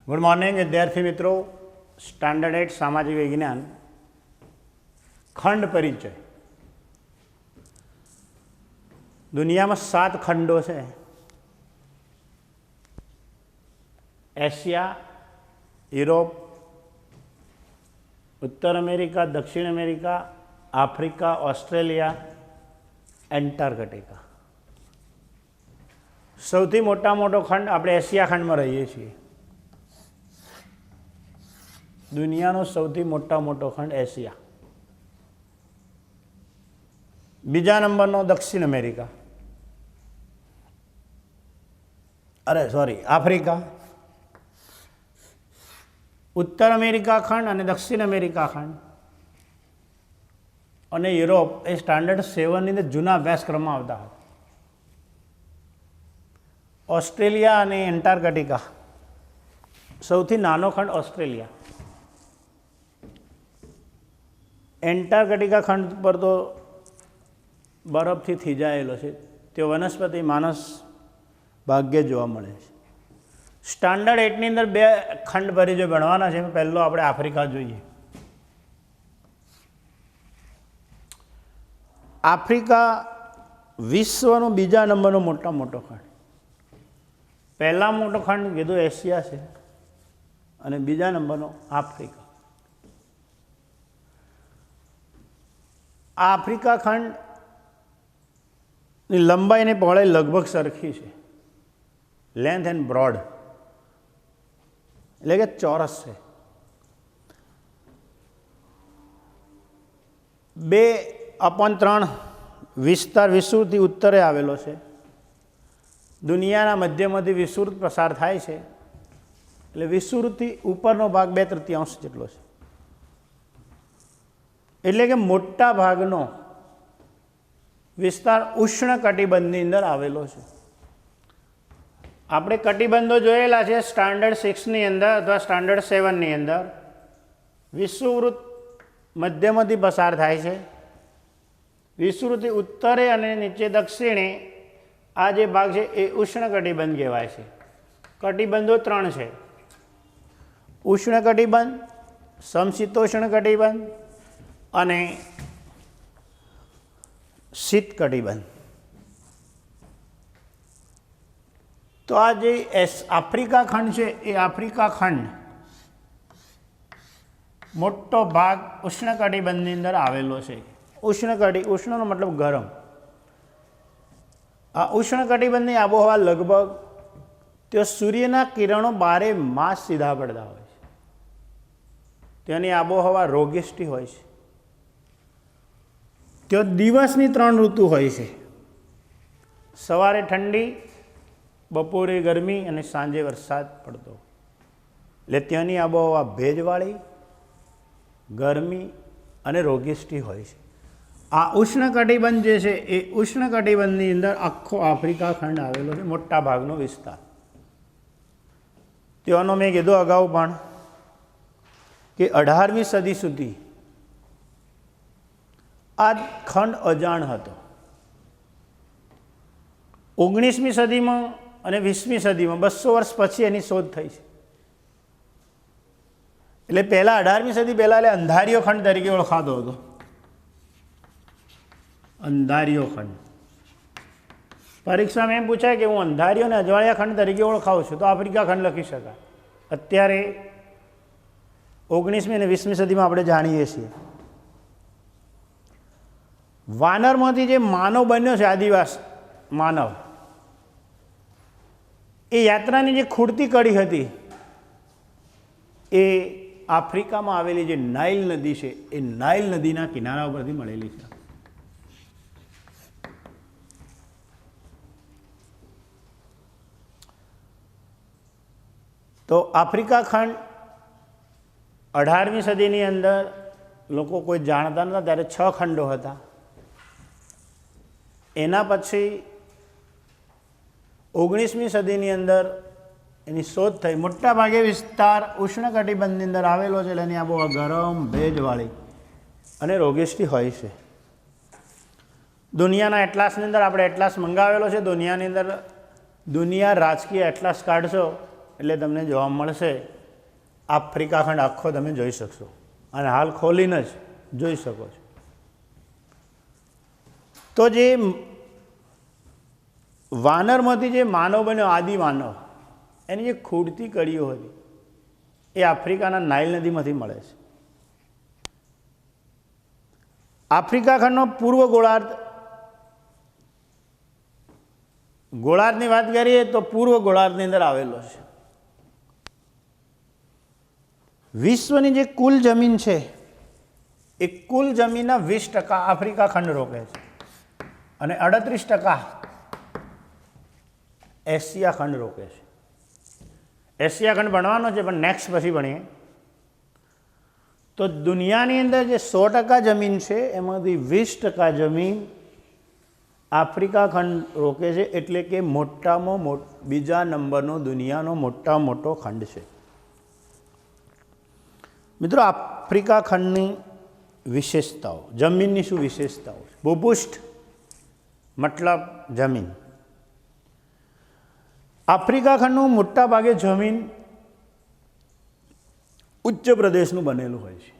Good morning विद्यार्थी मित्रों। Standard 8 सामाजिक विज्ञान खंड परिचय। दुनिया में 7 खंडों से एशिया, यूरोप, उत्तर अमेरिका, दक्षिण अमेरिका, आफ्रिका, ऑस्ट्रेलिया, एंटार्कटिका। सौथी मोटा मोटो खंड આપણે એશિયા ખંડમાં રહીએ છીએ। દુનિયાનો સૌથી મોટો ખંડ એશિયા। બીજા નંબરનો દક્ષિણ અમેરિકા, आफ्रिका। उत्तर अमेरिका खंड और दक्षिण अमेरिका खंड और यूरोप ए स्टैंडर्ड 7 ની જૂના અભ્યાસક્રમમાં આવતા હતા। ऑस्ट्रेलिया और एंटार्कटिका સૌથી નાનો ખંડ ऑस्ट्रेलिया। एंटार्कटिका खंड पर तो बरफ थी थीजायेलो छे, ते वनस्पति मानस भाग्य जोवा मळे छे। स्टैंडर्ड 8 ની અંદર 2 खंड परिचय भणवाना छे। पहलो આપણે आफ्रिका જોઈએ। आफ्रिका विश्वનો બીજા નંબરનો મોટો ખંડ। पहला मोटो खंड कीधुं एशिया है और बीजा नंबरनो आफ्रिका। आफ्रिका खंड की लंबाई ने पहोळाई लगभग सरखी है। लेंथ एंड ब्रॉड एटले के चौरस है। 2/3 विस्तार विषुवृत्ति उत्तरे आवेलो है। दुनियाना मध्यमथी विषुवृत्त प्रसार थाय छे એટલે વિષુવૃત્તિ ઉપરનો ભાગ 2/3 જેટલો છે। એટલે કે મોટા ભાગનો વિસ્તાર ઉષ્ણકટિબંધની અંદર આવેલો છે। આપણે કટિબંધો જોયેલા છે સ્ટાન્ડર્ડ 6 ની અંદર અથવા સ્ટાન્ડર્ડ 7 ની અંદર। વિષુવૃત્ત મધ્યમથી પસાર થાય છે। વિષુવૃત્તિ ઉત્તરે અને નીચે દક્ષિણે आ जे भाग है ये उष्णकटिबंध कहवाय छे। कटिबंधो 3 है, उष्णकटिबंध, समशीतोष्ण कटिबंध अने शीत कटिबंध। तो आ जे आफ्रिका खंड है ये आफ्रिका खंड मोटो भाग उष्णकटिबंधनी अंदर आवेलो छे। उष्णनो मतलब गरम। आ उष्णकटिबंधनी आबोहवा लगभग तो सूर्यना किरणों 12 मास सीधा पड़ता होय छे। तेनी आबोहवा रोगिष्ठी होय छे। तो दिवसनी 3 ऋतु होय छे। सवारे ठंडी, बपोरे गरमी अने सांजे वरसाद पड़तो। એટલે ત્યાંની આબોહવા ભેજવાળી, ગરમી અને રોગિષ્ઠી હોય છે। आ उष्णकटिबंध जे छे ए उष्णकटिबंधनी अंदर आखो आफ्रिका खंड आवेलो छे। मोटा भागनो विस्तार त्यानो मैं कीधुं अगाऊ पण कि 18મી सदी सुधी आ खंड अजाण हतो। 19મી सदीमां अने 20મી सदीमां 200 वर्ष पछी एनी शोध थई छे। એટલે પહેલા 18મી सदी પહેલા એટલે અંધારિયો खंड तरीके ओळखातो हतो। अंधारियो खंड परीक्षा में एम पूछाय कि हूँ अंधारियो ने अजवाळिया खंड तरीके ओळखाऊं छुं तो आफ्रिका खंड लखी शकाय। अत्यारे 19મી અને 20મી सदी में आपणे जाणीए छीए वानरमांथी जे मानव बन्यो छे, आदिवासी मानव, ए यात्रानी जे खूटती कड़ी हती ए आफ्रिका में आवेली जे नाइल नदी छे ए नाइल नदीना किनारा परथी मळेली छे। तो आफ्रिका खंड 18મી सदीनी अंदर लोको कोई जाणता नता त्यारे 6 खंडो हता। एना पछी 19મી सदीनी अंदर एनी शोध थई। मोटा भागे विस्तार उष्णकटिबंधनी अंदर आवेलो छे। एनी आबोहवा गरम, भेजवाળી अने रोगिष्ठी होय छे। दुनियाना एटलासनी अंदर आपणे एटलास मंगावेलो छे। दुनियानी अंदर दुनिया राजकीय एटलास काढशो એટલે તમને જોવા મળશે આફ્રિકા ખંડ આખો તમે જોઈ શકશો અને હાલ ખોલીને જ જોઈ શકો છો. તો જે વાનરમાંથી જે માનવ બન્યો, આદિ માનવ, એની જે ખૂટતી કડીઓ હતી એ આફ્રિકાના નાઇલ નદીમાંથી મળે છે. આફ્રિકા ખંડનો પૂર્વ ગોળાર્ધની વાત કરીએ તો પૂર્વ ગોળાર્ધની અંદર આવેલો છે. વિશ્વની જે કુલ જમીન છે એ કુલ જમીનના 20% આફ્રિકા ખંડ રોકે છે અને 38% એશિયા ખંડ રોકે છે. એશિયા ખંડ ભણવાનો છે પણ નેક્સ્ટ પછી ભણીએ. તો દુનિયાની અંદર જે 100% જમીન છે એમાંથી 20% જમીન આફ્રિકા ખંડ રોકે છે. એટલે કે મોટામાં બીજા નંબરનો દુનિયાનો મોટામાં મોટો ખંડ છે. મિત્રો, આફ્રિકા ખંડની વિશેષતાઓ, જમીનની શું વિશેષતાઓ છે? ભૂપૃષ્ઠ મતલબ જમીન. આફ્રિકા ખંડનું મોટા ભાગે જમીન ઉચ્ચ પ્રદેશનું બનેલું હોય છે.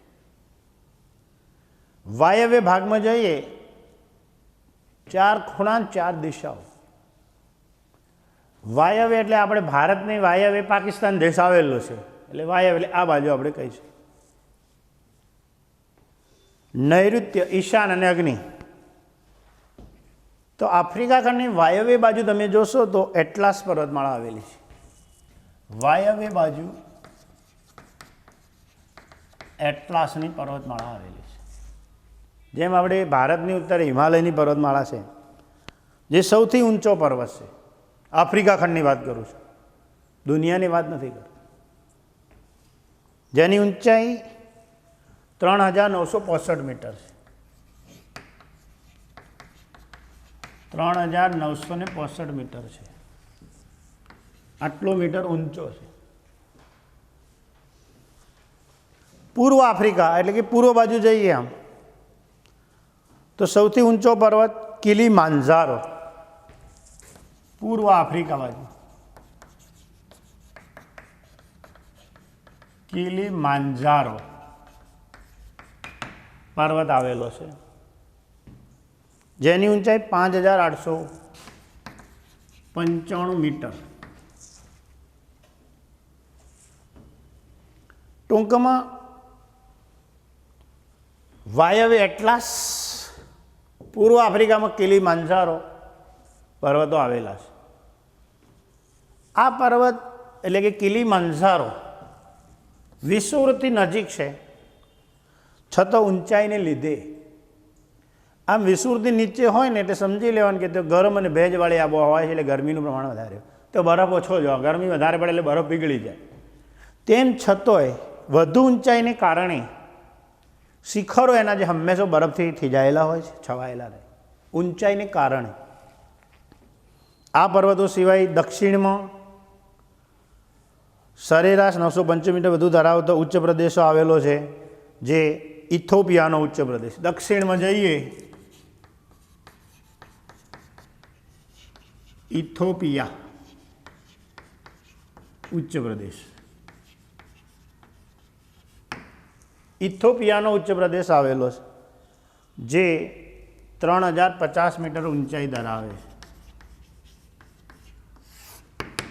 વાયવ્ય ભાગમાં જઈએ, 4 ખૂણા 4 દિશાઓ. વાયવ્ય એટલે આપણે ભારતની વાયવ્ય પાકિસ્તાન દેશ આવેલો છે એટલે વાયવ્ય એટલે આ બાજુ આપણે કહીશું. નૈઋત્ય, ઈશાન અને અગ્નિ. તો આફ્રિકા ખંડની વાયવ્ય બાજુ તમે જોશો તો એટલાસ પર્વતમાળા આવેલી છે. વાયવ્ય બાજુ એટલાસની પર્વતમાળા આવેલી છે. જેમ આપણે ભારતની ઉત્તરે હિમાલયની પર્વતમાળા છે, જે સૌથી ઊંચો પર્વત છે. આફ્રિકા ખંડની વાત કરું છું, દુનિયાની વાત નથી કરતો. જેની ઊંચાઈ 3965 મીટર છે. 3965 મીટર છે. આટલો મીટર ઊંચો છે. પૂર્વ આફ્રિકા એટલે કે પૂર્વ બાજુ જઈએ આમ તો સૌથી ઊંચો પર્વત કિલીમાંજારો, પૂર્વ આફ્રિકા બાજુ કિલીમાંજારો પર્વત આવેલો છે, જેની ઊંચાઈ 5895 મીટર. ટૂંકમાં વાયવ્ય એટલાસ, પૂર્વ આફ્રિકામાં કિલીમાંજારો પર્વતો આવેલા છે. આ પર્વત એટલે કે કિલીમાંજારો વિષુવવૃત્તથી નજીક છે, છતાં ઊંચાઈને લીધે આમ વિષુવવૃત્તિ નીચે હોય ને એટલે સમજી લેવાનું કે તે ગરમ અને ભેજવાળી આબોહવા હોય છે એટલે ગરમીનું પ્રમાણ વધારે, તો બરફ ઓછો જોવા, ગરમી વધારે પડે એટલે બરફ પીગળી જાય. તેમ છતાંય વધુ ઊંચાઈને કારણે શિખરો એના જે હંમેશા બરફથી થીજાયેલા હોય છે, છવાયેલા રહે, ઊંચાઈને કારણે. આ પર્વતો સિવાય દક્ષિણમાં સરેરાશ 995 મીટર વધુ ધરાવતો ઉચ્ચ પ્રદેશો આવેલો છે, જે ઇથોપિયાનો ઉચ્ચ પ્રદેશ. દક્ષિણમાં જઈએ, ઇથોપિયા ઉચ્ચ પ્રદેશ. ઇથોપિયાનો ઉચ્ચ પ્રદેશ આવેલો છે, જે 3050 મીટર ઊંચાઈ ધરાવે છે.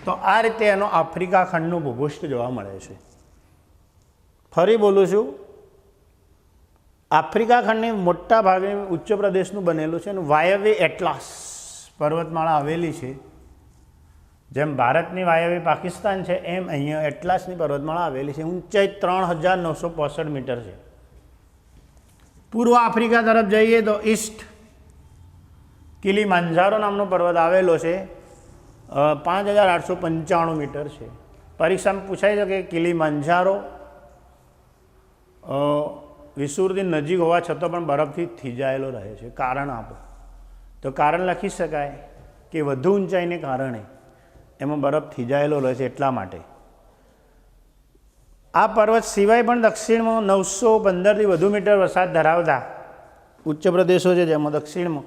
તો આ રીતે એનો આફ્રિકા ખંડનું ભૂપૃષ્ઠ જોવા મળે છે. ફરી બોલું છું, આફ્રિકા ખંડની મોટા ભાગે ઉચ્ચ પ્રદેશનું બનેલું છે અને વાયવ્ય એટલાસ પર્વતમાળા આવેલી છે. જેમ ભારતની વાયવ્ય પાકિસ્તાન છે એમ અહીંયા એટલાસની પર્વતમાળા આવેલી છે. ઊંચાઈ 3965 મીટર છે. પૂર્વ આફ્રિકા તરફ જઈએ તો ઈસ્ટ કિલીમાંજારો નામનો પર્વત આવેલો છે, 5895 મીટર છે. પરીક્ષામાં પૂછાય છે કે કિલીમાંજારો વિષુવવૃત્તિ નજીક હોવા છતાં પણ બરફથી થીજાયેલો રહે છે, કારણ આપો તો કારણ લખી શકાય કે વધુ ઊંચાઈને કારણે એમાં બરફ થીજાયેલો રહે છે. એટલા માટે આ પર્વત સિવાય પણ દક્ષિણમાં 915થી વધુ મીટર વરસાદ ધરાવતા ઉચ્ચ પ્રદેશો છે, જેમાં દક્ષિણમાં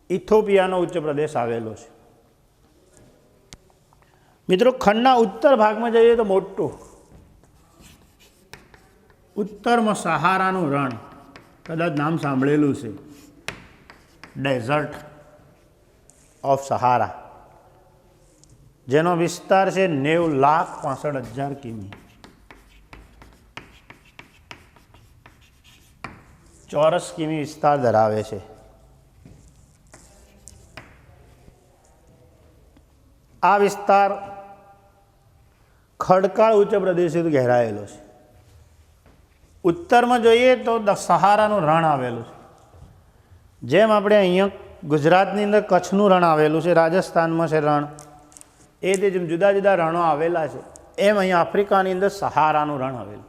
ઇથોપિયાનો ઉચ્ચ પ્રદેશ આવેલો છે. મિત્રો, ખંડના ઉત્તર ભાગમાં જઈએ તો મોટું ઉત્તરમાં સહારાનું રણ, કદાચ નામ સાંભળેલું છે, ડેઝર્ટ ઓફ સહારા, જેનો વિસ્તાર છે 90,65,000 કિમી, ચોરસ કિમી વિસ્તાર ધરાવે છે. આ વિસ્તાર ખડકાળ ઉચ્ચ પ્રદેશથી ઘેરાયેલો છે. ઉત્તરમાં જોઈએ તો સહારાનું રણ આવેલું છે. જેમ આપણે અહીંયા ગુજરાતની અંદર કચ્છનું રણ આવેલું છે, રાજસ્થાનમાં છે રણ, એ રીતે જેમ જુદા જુદા રણો આવેલા છે, એમ અહીંયા આફ્રિકાની અંદર સહારાનું રણ આવેલું.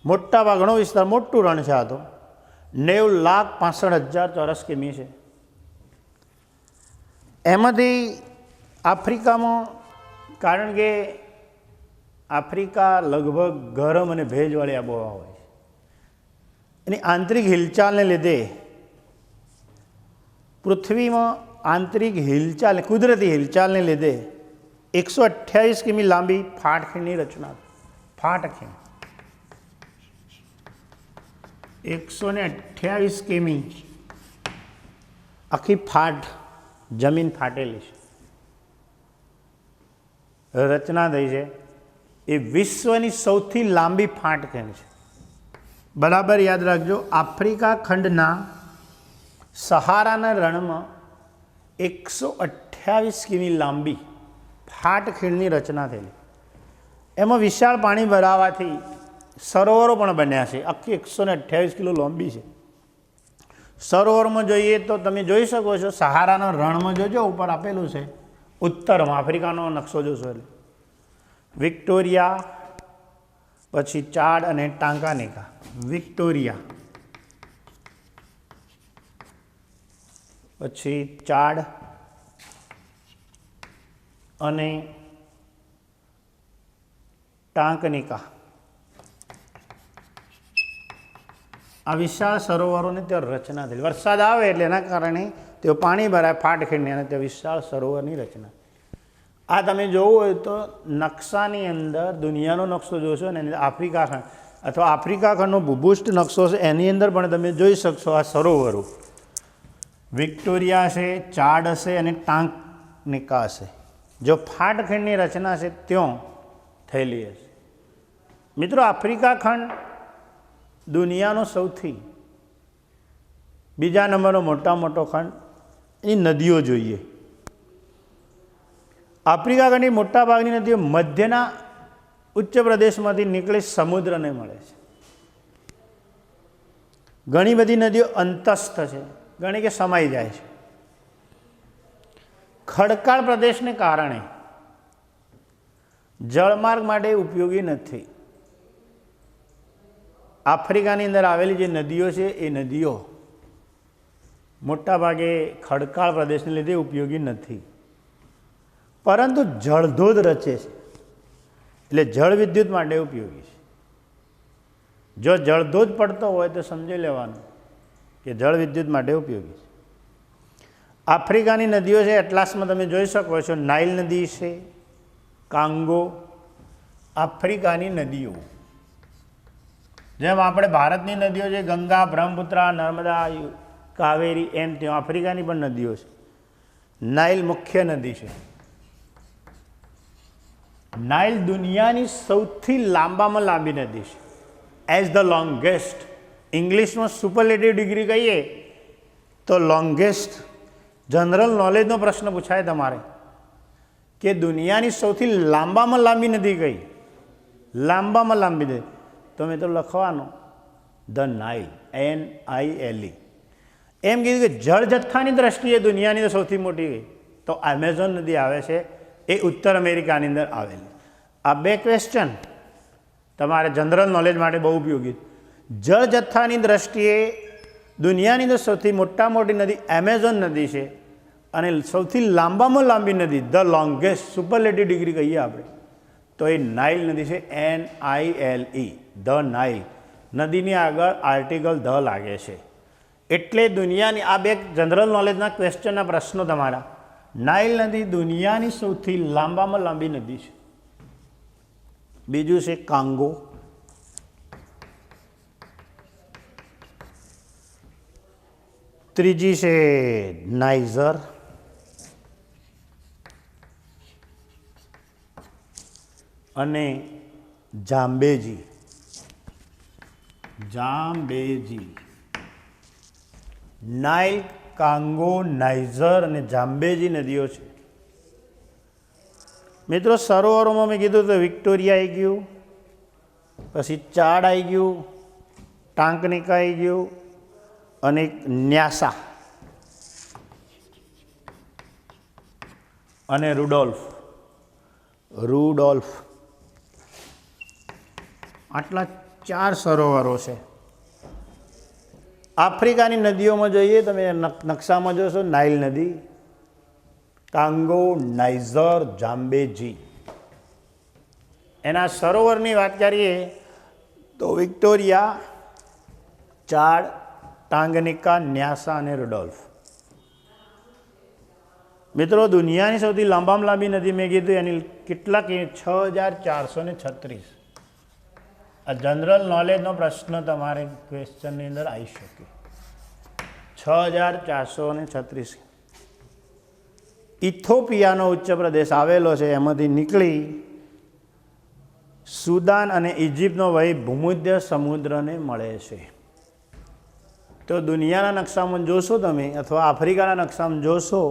મોટા ભાગનો વિસ્તાર, મોટું રણ છે. આ તો 90,65,000 ચોરસ કિમી છે. એમાંથી આફ્રિકામાં, કારણ કે આફ્રિકા લગભગ ગરમ અને ભેજવાળી આબોહવા હોય છે, એની આંતરિક હિલચાલને લીધે પૃથ્વીમાં આંતરિક હિલચાલ, કુદરતી હિલચાલને લીધે 128 કિમી લાંબી ફાટખીણની રચના. ફાટખીણ 128 કિમી આખી ફાટ, જમીન ફાટેલી છે, રચના થઈ છે. એ વિશ્વની સૌથી લાંબી ફાટખીણ છે. બરાબર યાદ રાખજો, આફ્રિકા ખંડના સહારાના રણમાં 128 કિમી લાંબી ફાટખીણની રચના થયેલી. એમાં વિશાળ પાણી ભરાવાથી સરોવરો પણ બન્યા છે. આખી 128 કિલો લાંબી છે. સરોવરમાં જોઈએ તો તમે જોઈ શકો છો, સહારાના રણમાં જોજો, ઉપર આપેલું છે ઉત્તરમાં, આફ્રિકાનો નકશો જોશો એટલે વિક્ટોરિયા, પછી ચાડ અને ટાંકાનેકા. વિક્ટોરિયા, પછી ચાડ અને ટાંકનિકા. આ વિશાળ સરોવરોની ત્યાં રચના થયેલી. વરસાદ આવે એટલે એના કારણે તેઓ પાણી ભરાય ફાટખીણની, અને તે વિશાળ સરોવરની રચના. આ તમે જોવું હોય તો નકશાની અંદર દુનિયાનો નકશો જોશો ને, આફ્રિકા ખંડ અથવા આફ્રિકા ખંડનો ભૂભુષ્ઠ નકશો છે, એની અંદર પણ તમે જોઈ શકશો આ સરોવરો. વિક્ટોરિયા છે, ચાડ હશે અને ટાંકનિકા હશે. જો ફાટખીણની રચના છે ત્યાં થયેલી હશે. મિત્રો, આફ્રિકા ખંડ દુનિયાનો સૌથી બીજા નંબરનો મોટો ખંડ. એની નદીઓ જોઈએ. આફ્રિકા ખંડની મોટાભાગની નદીઓ મધ્યના ઉચ્ચ પ્રદેશમાંથી નીકળી સમુદ્રને મળે છે. ઘણી બધી નદીઓ અંતસ્થ છે, ઘણી કે સમાઈ જાય છે. ખડકાળ પ્રદેશને કારણે જળમાર્ગ માટે ઉપયોગી નથી. આફ્રિકાની અંદર આવેલી જે નદીઓ છે, એ નદીઓ મોટાભાગે ખડકાળ પ્રદેશને લીધે ઉપયોગી નથી, પરંતુ જળધોધ રચે છે, એટલે જળ વિદ્યુત માટે ઉપયોગી છે. જો જળધોધ પડતો હોય તો સમજી લેવાનું કે જળ વિદ્યુત માટે ઉપયોગી છે. આફ્રિકાની નદીઓ છે, એટલાસમાં તમે જોઈ શકો છો, નાઇલ નદી છે, કાંગો. આફ્રિકાની નદીઓ, જેમ આપણે ભારતની નદીઓ છે, ગંગા, બ્રહ્મપુત્રા, નર્મદા, કાવેરી, એમ ત્યાં આફ્રિકાની પણ નદીઓ છે. નાઇલ મુખ્ય નદી છે. નાઇલ દુનિયાની સૌથી લાંબામાં લાંબી નદી છે. એઝ ધ લોંગેસ્ટ, ઇંગ્લિશમાં સુપરલેટિવ ડિગ્રી કહીએ તો લોંગેસ્ટ. જનરલ નોલેજનો પ્રશ્ન પૂછાય તમારે કે દુનિયાની સૌથી લાંબામાં લાંબી નદી કઈ? લાંબામાં લાંબી નદી, તો મેં તો લખવાનો ધ નાઇલ, NILE. એમ કીધું કે જળ જથ્થાની દ્રષ્ટિએ દુનિયાની સૌથી મોટી કઈ? તો એમેઝોન નદી આવે છે, એ ઉત્તર અમેરિકાની અંદર આવેલી. આ બે ક્વેશ્ચન તમારે જનરલ નોલેજ માટે બહુ ઉપયોગી. જળ જથ્થાની દ્રષ્ટિએ દુનિયાની અંદર સૌથી મોટી નદી એમેઝોન નદી છે, અને સૌથી લાંબામાં લાંબી નદી, ધ લોંગેસ્ટ, સુપરલેટિવ ડિગ્રી કહીએ આપણે, તો એ નાઇલ નદી છે, NILE, ધ નાઇલ. નદીની આગળ આર્ટિકલ ધ લાગે છે, એટલે દુનિયાની આ બે જનરલ નોલેજના ક્વેશ્ચનના પ્રશ્નો તમારા. નાઇલ નદી દુનિયાની સૌથી લાંબામાં લાંબી નદી છે. બીજું છે કાંગો. ત્રીજી છે નાઇઝર, અને જાંબેજી. નાઇલ, કાંગો, નાઇઝર અને જાંબેજી નદીઓ છે. મિત્રો સરોવરોમાં મેં કીધું તો વિક્ટોરિયા આવી ગયું, પછી ચાડ આવી ગયું, ટાંકનિકા આવી ગયું, અને ન્યાસા અને રુડોલ્ફ. આટલા 4 સરોવરો છે. આફ્રિકાની નદીઓમાં જોઈએ તમે નકશામાં જોશો, નાઇલ નદી, કાંગો, નાઇઝર, જાંબેજી. એના સરોવરની વાત કરીએ તો વિક્ટોરિયા, ચાડ, ટાંગનિકા, ન્યાસા અને રુડોલ્ફ. મિત્રો દુનિયાની સૌથી લાંબામાં લાંબી નદી મેં કીધું એની કેટલાક 6436. આ જનરલ નોલેજનો પ્રશ્ન તમારે ક્વેશ્ચનની અંદર આવી શકે. 6436. ઇથોપિયાનો ઉચ્ચ પ્રદેશ આવેલો છે, એમાંથી નીકળી સુદાન અને ઇજિપ્તનો વહી ભૂમધ્ય સમુદ્રને મળે છે. તો દુનિયાના નકશામાં જોશો તમે, અથવા આફ્રિકાના નકશામાં જોશો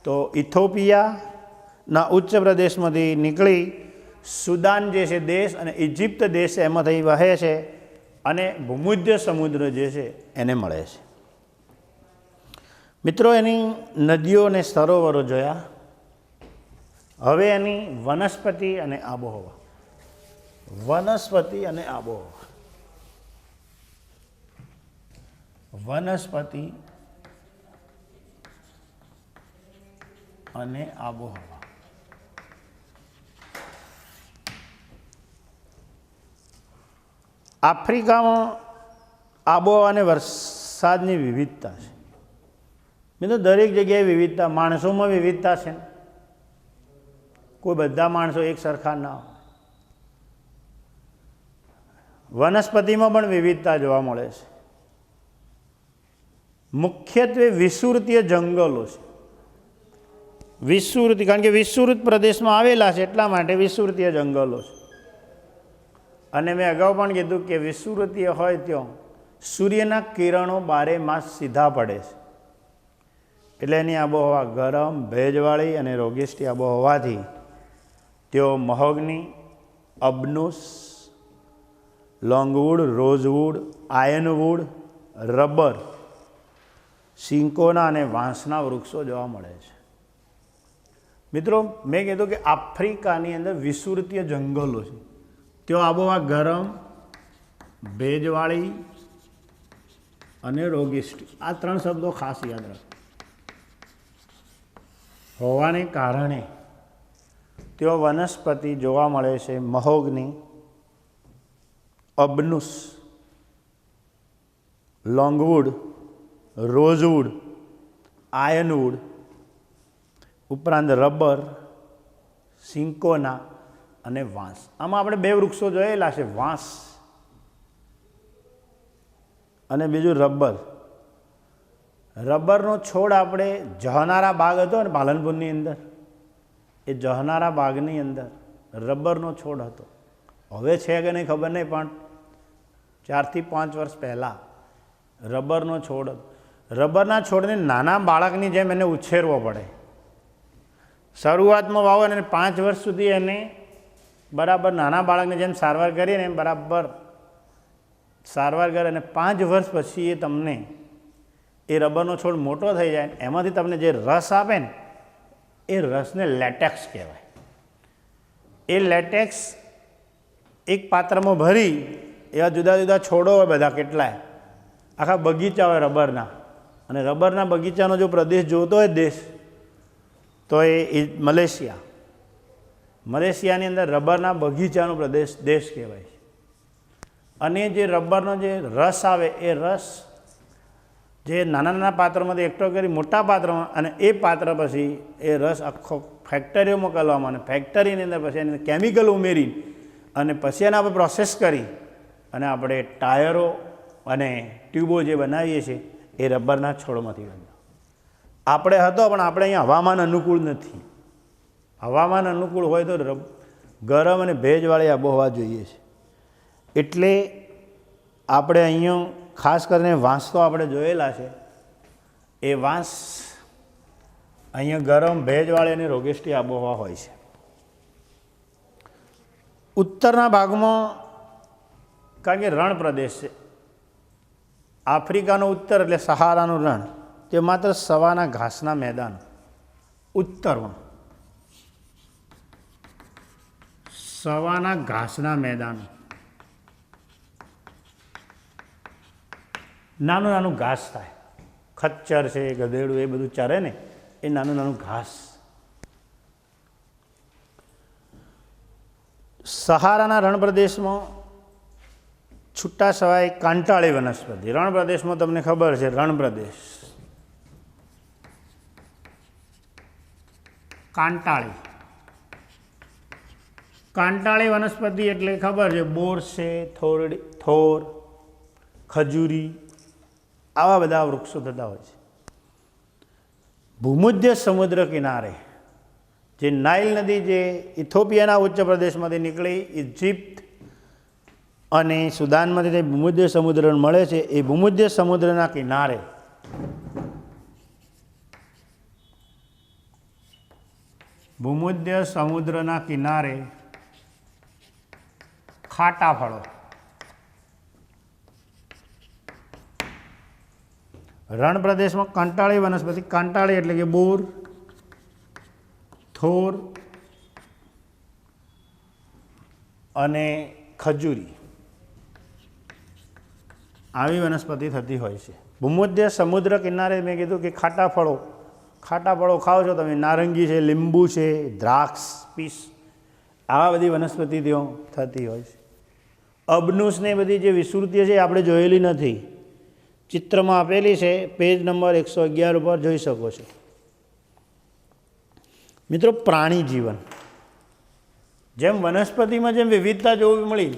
તો ઇથોપિયાના ઉચ્ચ પ્રદેશમાંથી નીકળી સુદાન જે છે દેશ અને ઇજિપ્ત દેશ એમાંથી વહે છે અને ભૂમધ્ય સમુદ્ર જે છે એને મળે છે. મિત્રો એની નદીઓ અને સરોવરો જોયા. હવે એની વનસ્પતિ અને આબોહવા. વનસ્પતિ અને આબોહવા. આફ્રિકામાં આબોહવા અને વરસાદની વિવિધતા છે. મિત્રો દરેક જગ્યાએ વિવિધતા, માણસોમાં વિવિધતા છે. કોઈ બધા માણસો એક સરખા ના હોય. વનસ્પતિમાં પણ વિવિધતા જોવા મળે છે. મુખ્યત્વે વિષુવૃત્તીય જંગલો છે. વિષુવૃત્તિ, કારણ કે વિષુવૃત્ત પ્રદેશમાં આવેલા છે એટલા માટે વિષુવૃત્તીય જંગલો છે. અને મેં અગાઉ પણ કીધું કે વિષુવૃત્તીય હોય ત્યાં સૂર્યના કિરણો 12 માસ સીધા પડે છે, એટલે એની આબોહવા ગરમ, ભેજવાળી અને રોગિષ્ટી આબોહવાથી તેઓ મહોગની, અબનુસ, લોંગવુડ, રોઝવુડ, આયનવુડ, રબર, સિંકોના અને વાંસના વૃક્ષો જોવા મળે છે. મિત્રો મેં કીધું કે આફ્રિકાની અંદર વિષુવૃત્તીય જંગલો છે. તેઓ આબોહવા ગરમ, ભેજવાળી અને રોગિષ્ટી, આ 3 શબ્દો ખાસ યાદ રાખો. હોવાને કારણે તેઓ વનસ્પતિ જોવા મળે છે મહોગની, અબનુસ, લોંગવુડ, રોઝવુડ, આયનવુડ, ઉપરાંત રબર, સિંકોના અને વાંસ. આમાં આપણે 2 વૃક્ષો જોયેલા છે, વાંસ અને બીજું રબર. રબરનો છોડ આપણે જહનારા બાગ હતો ને પાલનપુરની અંદર, એ જહનારા બાગની અંદર રબરનો છોડ હતો. હવે છે કે નહીં ખબર નહીં, પણ 4 થી 5 વર્ષ પહેલાં રબરનો છોડ હતો. રબરના છોડને નાના બાળકની જેમ એને ઉછેરવો પડે. શરૂઆતમાં વાવો અને 5 વર્ષ સુધી એને બરાબર નાના બાળકની જેમ સારવાર કરીને બરાબર સારવાર કરે, અને 5 વર્ષ પછી એ તમને એ રબરનો છોડ મોટો થઈ જાય, એમાંથી તમને જે રસ આપે ને એ રસને લેટેક્સ કહેવાય. એ લેટેક્સ એક પાત્રમાં ભરી, એવા જુદા જુદા છોડો હોય બધા, કેટલાય આખા બગીચા હોય રબરના, અને રબરના બગીચાનો જો પ્રદેશ જોતો હોય દેશ તો એ મલેશિયા. મલેશિયાની અંદર રબરના બગીચાનો દેશ કહેવાય છે. અને જે રબરનો જે રસ આવે એ રસ જે નાના નાના પાત્રમાંથી એકઠો કરી મોટા પાત્રમાં, અને એ પાત્ર પછી એ રસ આખો ફેક્ટરીઓ મોકલવામાં, અને ફેક્ટરીની અંદર પછી એને કેમિકલ ઉમેરી અને પછી એને આપણે પ્રોસેસ કરી અને આપણે ટાયરો અને ટ્યુબો જે બનાવીએ છીએ એ રબરના છોડમાંથી બન્યો. આપણે હતો પણ આપણે અહીંયા હવામાન અનુકૂળ નથી. હવામાન અનુકૂળ હોય તો ગરમ અને ભેજવાળી આબોહવા જોઈએ છે. એટલે આપણે અહીંયા ખાસ કરીને વાંસ તો આપણે જોયેલા છે. એ વાંસ અહીંયા ગરમ ભેજવાળી અને રોગેસ્ટી આબોહવા હોય છે. ઉત્તરના ભાગમાં કારણ કે રણ પ્રદેશ છે. આફ્રિકાનો ઉત્તર એટલે સહારાનું રણ, તે માત્ર સવાના ઘાસના મેદાન. ઉત્તરમાં સવાના ઘાસના મેદાન, નાનું નાનું ઘાસ થાય. ખચ્ચર છે, ગધેડું, એ બધું ચરે ને, એ નાનું નાનું ઘાસ. સહારાના રણ પ્રદેશમાં છૂટા છવાય કાંટાળી વનસ્પતિ. રણ પ્રદેશમાં તમને ખબર છે, રણ પ્રદેશ કાંટાળી. કાંટાળી વનસ્પતિ એટલે ખબર છે, બોર છે, થોર, ખજૂરી, આવા બધા વૃક્ષો થતા હોય છે. ભૂમધ્ય સમુદ્ર કિનારે જે નાઇલ નદી જે ઇથોપિયાના ઉચ્ચ પ્રદેશમાંથી નીકળી ઇજિપ્ત અને સુદાનમાંથી જે ભૂમધ્ય સમુદ્ર મળે છે, એ ભૂમધ્ય સમુદ્રના કિનારે ભૂમધ્ય સમુદ્રના કિનારે ખાટા ફળો, રણ પ્રદેશમાં કાંટાળી વનસ્પતિ. કાંટાળી એટલે કે બોર, થોર અને ખજૂરી, આવી વનસ્પતિ થતી હોય છે. ભૂમધ્ય સમુદ્ર કિનારે મેં કીધું કે ખાટા ફળો ખાઓ છો તમે. નારંગી છે, લીંબુ છે, દ્રાક્ષ, પીસ, આવા બધી વનસ્પતિ ત્યાં થતી હોય છે. અબનુસને બધી જે વિસ્તૃતિઓ છે આપણે જોયેલી નથી, ચિત્રમાં આપેલી છે, પેજ નંબર 111 ઉપર જોઈ શકો છો. મિત્રો, પ્રાણી જીવન જેમ વનસ્પતિમાં જેમ વિવિધતા જોવા મળી,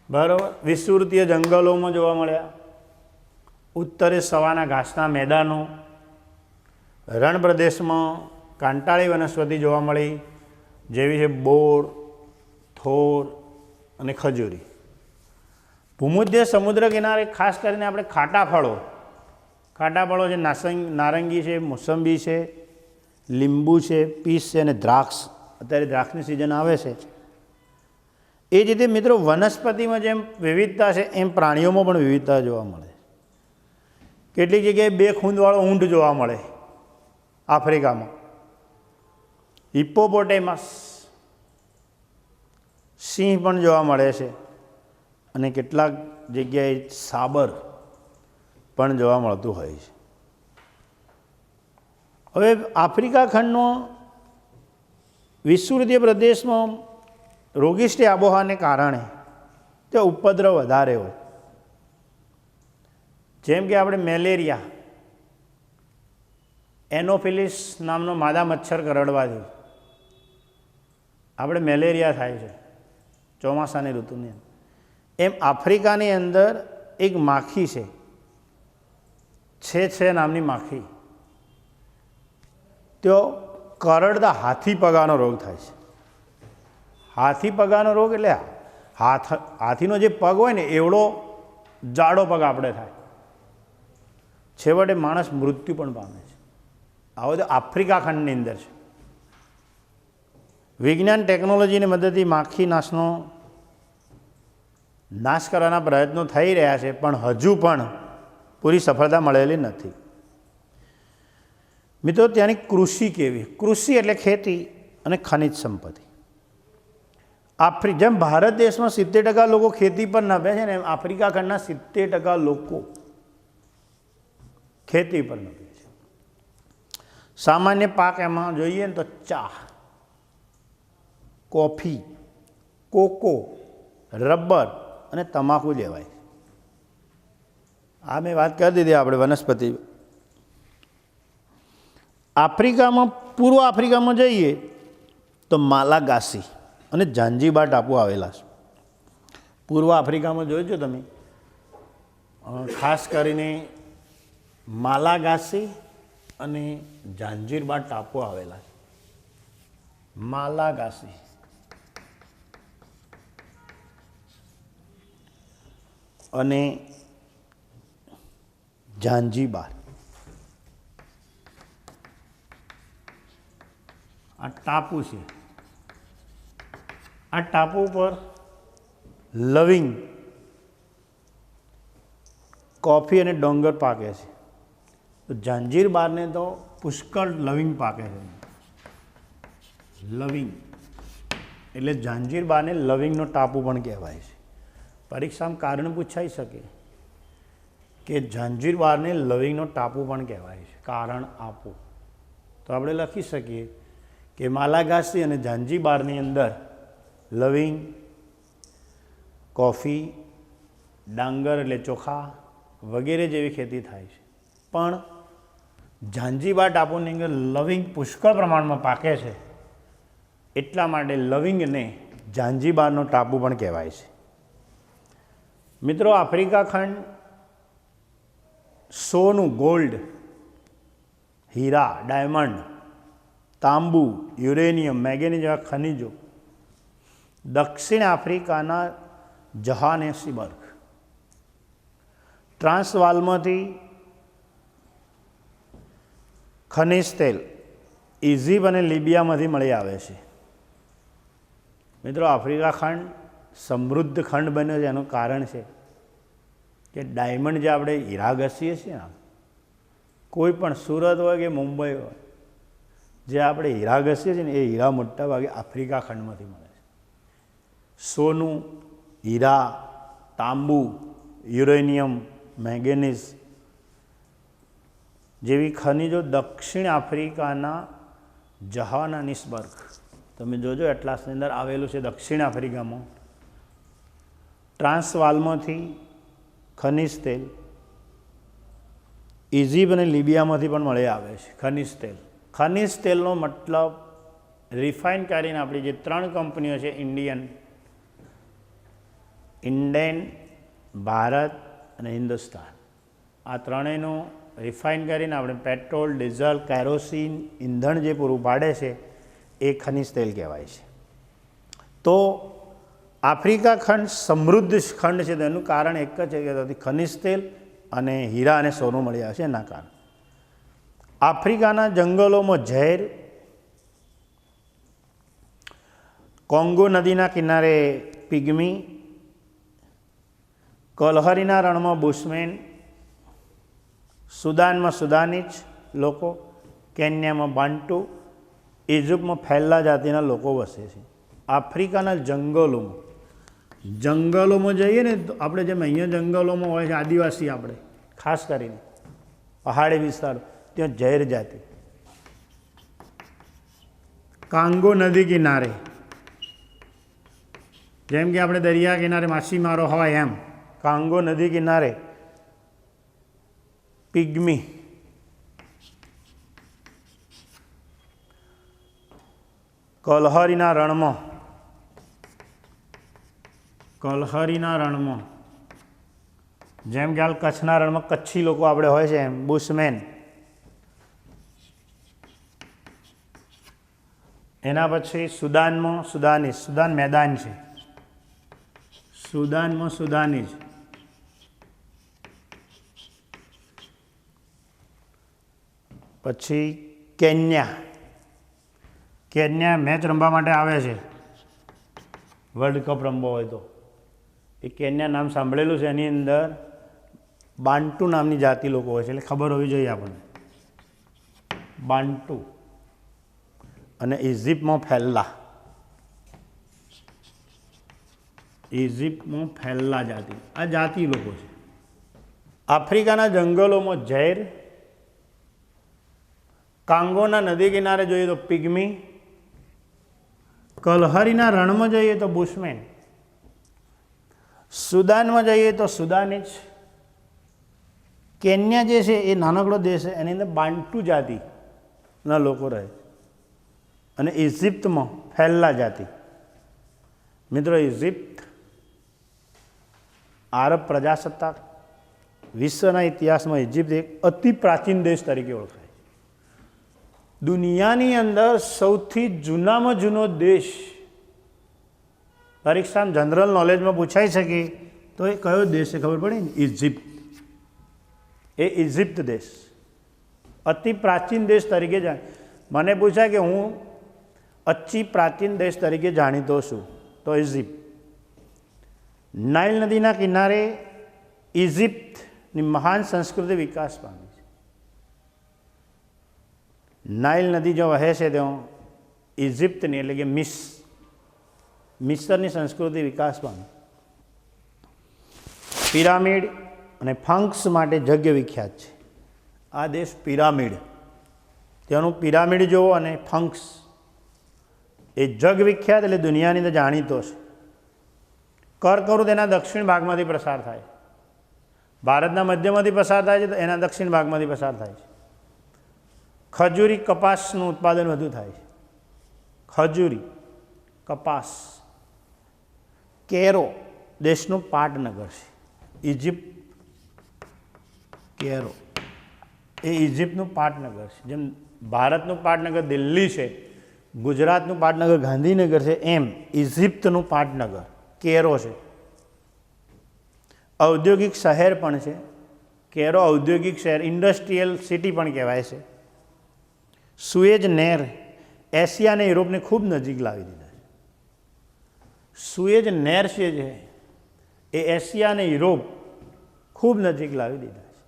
બરાબર, વિસ્તૃતીય જંગલોમાં જોવા મળ્યા, ઉત્તરે સવાના ઘાસના મેદાનો, રણ પ્રદેશમાં કાંટાળી વનસ્પતિ જોવા મળી, જેવી છે બોર, થોર અને ખજૂરી. ભૂમધ્ય સમુદ્ર કિનારે ખાસ કરીને આપણે ખાટા ફળો છે, નારંગી છે, મોસંબી છે, લીંબુ છે, પીસ છે અને દ્રાક્ષ. અત્યારે દ્રાક્ષની સિઝન આવે છે. એ જ રીતે મિત્રો, વનસ્પતિમાં જેમ વિવિધતા છે એમ પ્રાણીઓમાં પણ વિવિધતા જોવા મળે. કેટલીક જગ્યાએ 2 ખૂંદવાળો ઊંટ જોવા મળે આફ્રિકામાં, હિપ્પોપોટેમસ, સિંહ પણ જોવા મળે છે, અને કેટલાક જગ્યાએ સાબર પણ જોવા મળતું હોય છે. હવે આફ્રિકા ખંડનો વિષુવવૃત્તીય પ્રદેશમાં રોગિષ્ટી આબોહવાને કારણે તે ઉપદ્રવ વધારે હોય. જેમ કે આપણે મેલેરિયા, એનોફિલિસ નામનો માદા મચ્છર કરડવાથી આપણે મેલેરિયા થાય છે ચોમાસાની ઋતુની અંદર. એમ આફ્રિકાની અંદર એક માખી છે નામની માખી, તો કરડતા હાથી પગાનો રોગ થાય છે. હાથી પગાનો રોગ એટલે હાથીનો જે પગ હોય ને એવડો જાડો પગ આપણે થાય, છેવટે માણસ મૃત્યુ પણ પામે છે. આવો તો આફ્રિકા ખંડની અંદર છે. વિજ્ઞાન ટેકનોલોજીની મદદથી માખી નાશ કરવાના પ્રયત્નો થઈ રહ્યા છે, પણ હજુ પણ પૂરી સફળતા મળેલી નથી. મિત્રો, ત્યાંની કૃષિ કેવી? કૃષિ એટલે ખેતી અને ખનિજ સંપત્તિ. જેમ ભારત દેશમાં 70% લોકો ખેતી પર નભે છે ને, એમ આફ્રિકા ખંડના 70% લોકો ખેતી પર નભે છે. સામાન્ય પાક એમાં જોઈએ ને તો ચા, કોફી, કોકો, રબર અને તમાકુ લેવાય. આ મેં વાત કરી દીધી આપણે વનસ્પતિ. આફ્રિકામાં, પૂર્વ આફ્રિકામાં જઈએ તો માલાગાસી અને ઝાંઝીબાર ટાપુ આવેલા છે. પૂર્વ આફ્રિકામાં જોઈજો તમે, ખાસ કરીને માલાગાસી અને ઝાંઝીબાર ટાપુ આવેલા છે. માલાગાસી અને ઝાંઝીબાર આ ટાપુ છે. આ ટાપુ પર લવિંગ, કોફી અને ડોંગર પાકે છે. તો ઝાંઝીબારને તો પુષ્કળ લવિંગ પાકે છે. લવિંગ એટલે ઝાંઝીબારને લવિંગનો ટાપુ પણ કહેવાય છે. પરીક્ષામાં કારણ પૂછાઈ શકે કે ઝાંઝીબારને લવિંગનો ટાપુ પણ કહેવાય છે, કારણ આપો. તો આપણે લખી શકીએ કે માલાગાસી અને ઝાંઝીબારની અંદર લવિંગ, કોફી, ડાંગર એટલે ચોખા વગેરે જેવી ખેતી થાય છે. પણ ઝાંઝીબાર ટાપુની અંદર લવિંગ પુષ્કળ પ્રમાણમાં પાકે છે, એટલા માટે લવિંગને ઝાંઝીબારનો ટાપુ પણ કહેવાય છે. મિત્રો, આફ્રિકા ખંડ સોનું, ગોલ્ડ, હીરા, ડાયમંડ, તાંબુ, યુરેનિયમ, મેંગેનીઝ જેવા ખનિજો, દક્ષિણ આફ્રિકાના જોહાનેસબર્ગ, ટ્રાન્સવાલમાંથી ખનિજ તેલ ઇજિપ્ત અને લિબિયામાંથી મળી આવે છે. મિત્રો, આફ્રિકા ખંડ સમૃદ્ધ ખંડ બન્યો છે એનું કારણ છે કે ડાયમંડ જે આપણે હીરા ઘસીએ છીએ ને, કોઈ પણ સુરત હોય કે મુંબઈ હોય, જે આપણે હીરા ઘસીએ છીએ ને એ હીરા મોટા ભાગે આફ્રિકા ખંડમાંથી મળે છે. સોનું, હીરા, તાંબુ, યુરેનિયમ, મેંગેનીઝ જેવી ખનિજો દક્ષિણ આફ્રિકાના જોહાનેસબર્ગ, તમે જોજો એટલાસની અંદર આવેલું છે દક્ષિણ આફ્રિકામાં, ટ્રાન્સવાલમાંથી ખનિજ તેલ ઇજિપ્ત અને લિબિયામાંથી પણ મળી આવે છે. ખનિજ તેલ, ખનિજ તેલનો મતલબ રિફાઇન કરીને આપણી જે 3 કંપનીઓ છે, ઇન્ડેન, ભારત અને હિન્દુસ્તાન, આ ત્રણેયનું રિફાઇન કરીને આપણે પેટ્રોલ, ડીઝલ, કેરોસીન ઈંધણ જે પૂરું પાડે છે એ ખનિજ તેલ કહેવાય છે. તો આફ્રિકા ખંડ સમૃદ્ધ ખંડ છે તેનું કારણ એક જ છે કે ત્યાંથી ખનિજ તેલ અને હીરા અને સોનું મળી આવે છે એના કારણે. આફ્રિકાના જંગલોમાં ઝેર, કોંગો નદીના કિનારે પિગ્મી, કલહરીના રણમાં બુશમેન, સુદાનમાં સુદાનીજ લોકો, કેન્યામાં બાન્ટુ, ઇજિપ્તમાં ફેલ્લા જાતિના લોકો વસે છે. આફ્રિકાના જંગલોમાં જઈએ ને તો આપણે જેમ અહીંયા જંગલોમાં હોય છે આદિવાસી, આપણે ખાસ કરીને પહાડી વિસ્તાર, ત્યાં ઝેર જાતિ. કાંગો નદી કિનારે, જેમ કે આપણે દરિયા કિનારે માછીમારો હોય એમ કાંગો નદી કિનારે પિગ્મી, કલહરીના રણમાં જેમ કે હાલ કચ્છના રણમાં કચ્છી લોકો આપણે હોય છે એમ બુશમેન. એના પછી સુદાનમાં સુદાનીઝ, સુદાન મેદાન છે, સુદાનમાં સુદાનીઝ. પછી કેન્યા મેચ રમવા માટે આવે છે, વર્લ્ડ કપ રમવો હોય તો. એ કેન્યા નામ સાંભળેલું છે, એની અંદર બાન્ટુ નામની જાતિ લોકો હોય છે, એટલે ખબર હોવી જોઈએ આપણને. બાન્ટુ અને ઇજિપ્તમાં ફેલ્લા જાતિ, આ જાતિ લોકો છે. આફ્રિકાના જંગલોમાં ઝેર, કાંગોના નદી કિનારે જોઈએ તો પિગ્મી, કલહરીના રણમાં જઈએ તો બુશમેન, સુદાનમાં જઈએ તો સુદાનીજ, કેન્યા જે છે એ નાનકડો દેશ છે, એની અંદર બાન્ટુ જાતિના લોકો રહે, અને ઇજિપ્તમાં ફેલ્લા જાતિ. મિત્રો, ઇજિપ્ત આરબ પ્રજાસત્તાક વિશ્વના ઇતિહાસમાં ઇજિપ્ત એક અતિ પ્રાચીન દેશ તરીકે ઓળખાય. દુનિયાની અંદર સૌથી જૂનામાં જૂનો દેશ પરીક્ષામાં જનરલ નોલેજમાં પૂછાઈ શકે તો એ કયો દેશ છે ખબર પડે ને? ઇજિપ્ત. એ ઇજિપ્ત દેશ અતિ પ્રાચીન દેશ તરીકે મને પૂછાય કે હું અતિ પ્રાચીન દેશ તરીકે જાણીતો છું તો ઇજિપ્ત. નાઇલ નદીના કિનારે ઇજિપ્તની મહાન સંસ્કૃતિ વિકાસ પામી છે. નાઇલ નદી જો વહે છે ત્યાં ઇજિપ્તની એટલે કે મિસ્રની સંસ્કૃતિ વિકાસ પામી. પિરામિડ અને ફંક્સ માટે જગ વિખ્યાત છે. આ દેશ પિરામિડ, તેનું પિરામિડ જોવો અને ફંક્સ એ જગ વિખ્યાત એટલે દુનિયાની અંદર જાણીતો છે. કર્કવૃત એના દક્ષિણ ભાગમાંથી પ્રસાર થાય છે. ભારતના મધ્યમાંથી પસાર થાય છે તો એના દક્ષિણ ભાગમાંથી પસાર થાય છે. ખજૂરી કપાસનું ઉત્પાદન વધુ થાય છે. ખજૂરી કપાસ. કેરો દેશનું પાટનગર છે. ઇજિપ્ત કેરો એ ઇજિપ્તનું પાટનગર છે. જેમ ભારતનું પાટનગર દિલ્હી છે, ગુજરાતનું પાટનગર ગાંધીનગર છે, એમ ઇજિપ્તનું પાટનગર કેરો છે. ઔદ્યોગિક શહેર પણ છે. કેરો ઔદ્યોગિક શહેર, ઇન્ડસ્ટ્રીયલ સિટી પણ કહેવાય છે. સુએજ નહેર એશિયા અને યુરોપને ખૂબ નજીક લાવી દીધા છે. સુએજ નહેર છે જે એ એશિયા અને યુરોપ ખૂબ નજીક લાવી દીધા છે.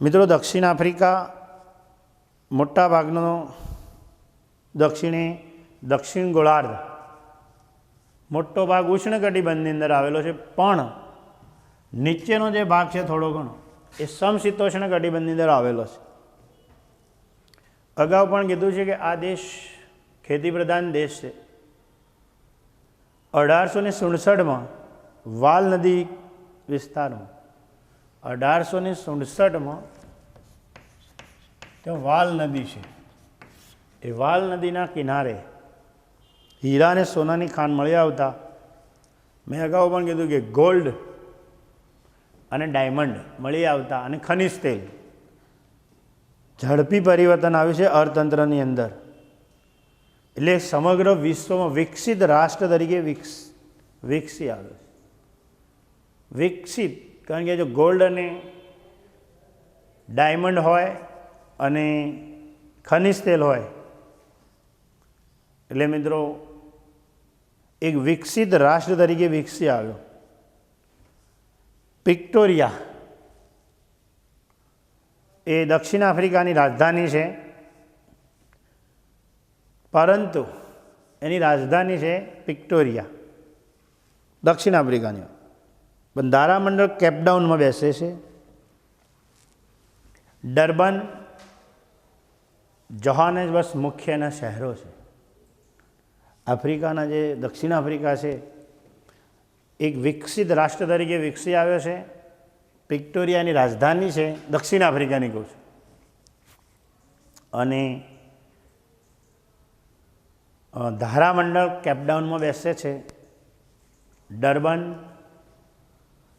મિત્રો, દક્ષિણ આફ્રિકા મોટા ભાગનો દક્ષિણ ગોળાર્ધ મોટો ભાગ ઉષ્ણકટિબંધની અંદર આવેલો છે, પણ નીચેનો જે ભાગ છે થોડો ઘણો એ સમશીતોષ્ણ કટિબંધની અંદર આવેલો છે. અગાઉ પણ કીધું છે કે આ દેશ ખેતી પ્રધાન દેશ છે. 1867માં વાલ નદી વિસ્તારમાં 1867માં ત્યાં વાલ નદી છે. એ વાલ નદીના કિનારે હીરા અને સોનાની ખાણ મળી આવતા મેં અગાઉ પણ કીધું કે ગોલ્ડ અને ડાયમંડ મળી આવતા અને ખનિજ તેલ ઝડપી પરિવર્તન આવ્યું છે અર્થતંત્રની અંદર. એટલે સમગ્ર વિશ્વમાં વિકસિત રાષ્ટ્ર તરીકે વિકસી આવ્યો છે. વિકસિત કારણ કે જો ગોલ્ડ અને ડાયમંડ હોય અને ખનિજ તેલ હોય એટલે મિત્રો એક વિકસિત રાષ્ટ્ર તરીકે વિકસી આવ્યો. પ્રિટોરિયા એ દક્ષિણ આફ્રિકાની રાજધાની છે, પરંતુ એની રાજધાની છે પ્રિટોરિયા દક્ષિણ આફ્રિકાની. પણ તારામંડળ કેપડાઉનમાં બેસે છે. ડર્બન, જોહાનેસબર્ગ મુખ્યના શહેરો છે. આફ્રિકાના જે દક્ષિણ આફ્રિકા છે એક વિકસિત રાષ્ટ્ર તરીકે વિકસી આવ્યો છે. પ્રિટોરિયાની રાજધાની છે દક્ષિણ આફ્રિકાની કહું છું. અને તારામંડળ કેપડાઉનમાં બેસે છે. ડર્બન,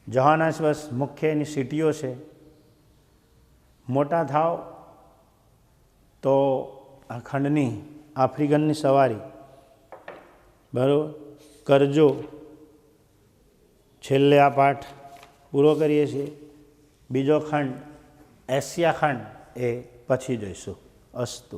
જોહાનેસબર્ગ મુખ્ય એની સિટીઓ છે. મોટા થાવ તો આ ખંડની આફ્રિકનની સવારી બરાબર કરજો. છેલ્લે આ પાઠ પૂરો કરીએ છીએ. બીજો ખંડ એશિયા ખંડ એ પછી જોઈશું. અસ્તુ.